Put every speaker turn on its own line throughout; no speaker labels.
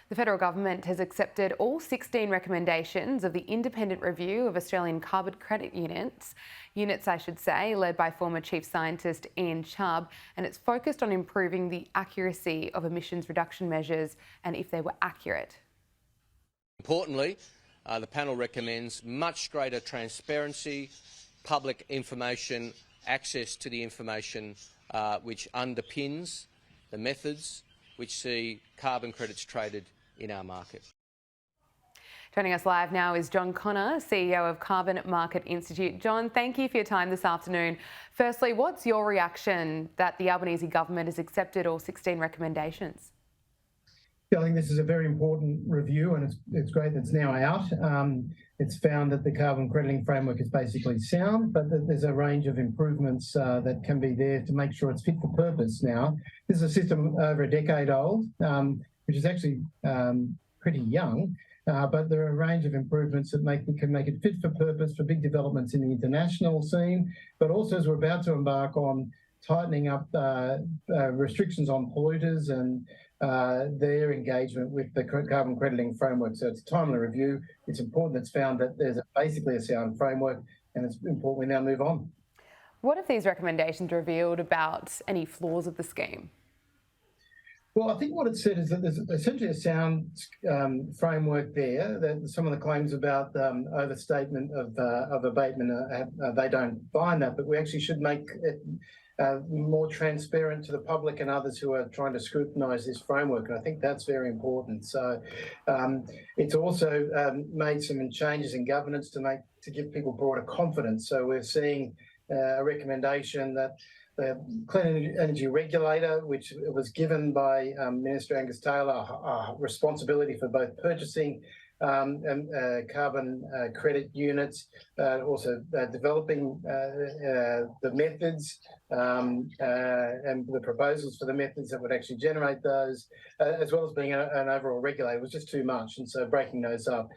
The federal government has accepted all 16 recommendations of the independent review of Australian carbon credit units, led by former Chief Scientist Ian Chubb, and it's focused on improving the accuracy of emissions reduction measures and if they were accurate.
Importantly, the panel recommends much greater transparency, public information, access to the information which underpins the methods which see carbon credits traded in our market.
Joining us live now is John Connor, CEO of Carbon Market Institute. John, thank you for your time this afternoon. Firstly, what's your reaction that the Albanese government has accepted all 16 recommendations?
Yeah, I think this is a very important review, and it's great that it's now out. It's found that the carbon crediting framework is basically sound, but that there's a range of improvements that can be there to make sure it's fit for purpose now. This is a system over a decade old, which is actually pretty young, but there are a range of improvements that can make it fit for purpose for big developments in the international scene, but also as we're about to embark on tightening up restrictions on polluters and their engagement with the carbon crediting framework. So it's a timely review. It's important it's found that there's basically a sound framework, and it's important we now move on.
What have these recommendations revealed about any flaws of the scheme?
Well, I think what it said is that there's essentially a sound framework there. That some of the claims about overstatement of abatement, they don't find that, but we actually should make it more transparent to the public and others who are trying to scrutinise this framework, and I think that's very important. So it's also made some changes in governance to give people broader confidence. So we're seeing a recommendation that the Clean Energy Regulator, which was given by Minister Angus Taylor responsibility for both purchasing and carbon credit units, also developing the methods and the proposals for the methods that would actually generate those, as well as being an overall regulator, was just too much. And so breaking those up.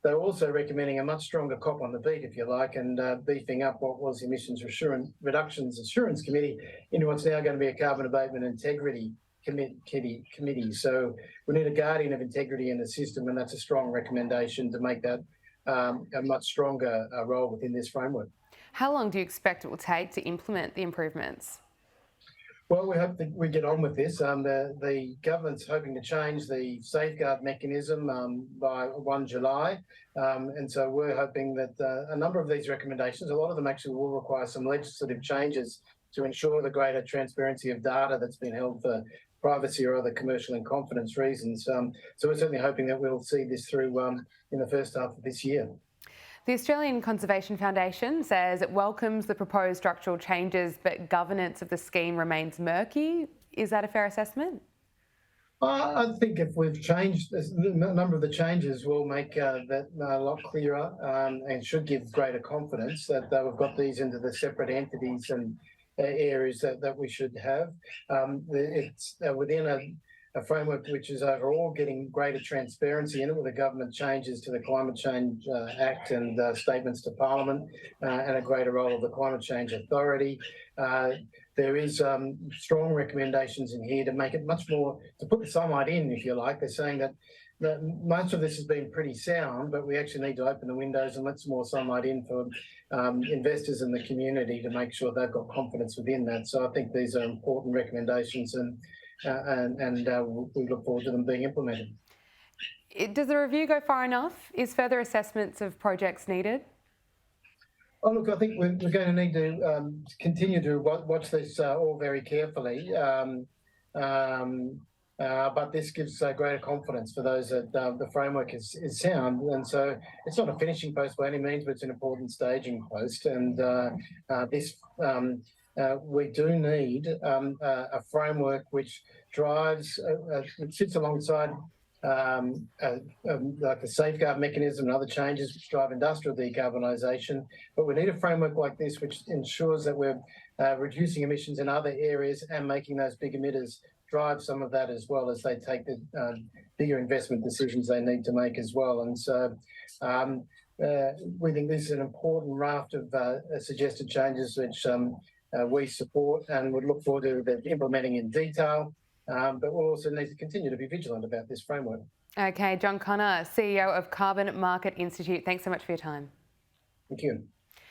They're also recommending a much stronger cop on the beat, if you like, and beefing up what was the Emissions Reductions Assurance Committee into what's now going to be a Carbon Abatement Integrity Committee. So we need a guardian of integrity in the system, and that's a strong recommendation to make that a much stronger role within this framework.
How long do you expect it will take to implement the improvements?
Well, we hope that we get on with this. The government's hoping to change the safeguard mechanism by 1 July. And so we're hoping that a number of these recommendations, a lot of them actually will require some legislative changes to ensure the greater transparency of data that's been held for privacy or other commercial and confidence reasons. So we're certainly hoping that we'll see this through in the first half of this year.
The Australian Conservation Foundation says it welcomes the proposed structural changes, but governance of the scheme remains murky. Is that a fair assessment?
I think if we've changed, a number of the changes will make that a lot clearer and should give greater confidence that we've got these into the separate entities and areas that we should have. It's within a framework which is overall getting greater transparency in it, with the government changes to the Climate Change Act and statements to Parliament and a greater role of the Climate Change Authority. There is strong recommendations in here to make it much more, to put the sunlight in, if you like. They're saying that much of this has been pretty sound, but we actually need to open the windows and let some more sunlight in for investors in the community to make sure they've got confidence within that. So I think these are important recommendations, and we look forward to them being implemented.
Does the review go far enough? Is further assessments of projects needed?
Oh, look, I think we're going to need to continue to watch this all very carefully. But this gives greater confidence for those that the framework is sound. And so it's not a finishing post by any means, but it's an important staging post. And we do need a framework which drives, which sits alongside like the safeguard mechanism and other changes which drive industrial decarbonisation. But we need a framework like this which ensures that we're reducing emissions in other areas and making those big emitters drive some of that as well as they take the bigger investment decisions they need to make as well. And so we think this is an important raft of suggested changes which we support and would look forward to implementing in detail. But we'll also need to continue to be vigilant about this framework.
Okay, John Connor, CEO of Carbon Market Institute, thanks so much for your time.
Thank you.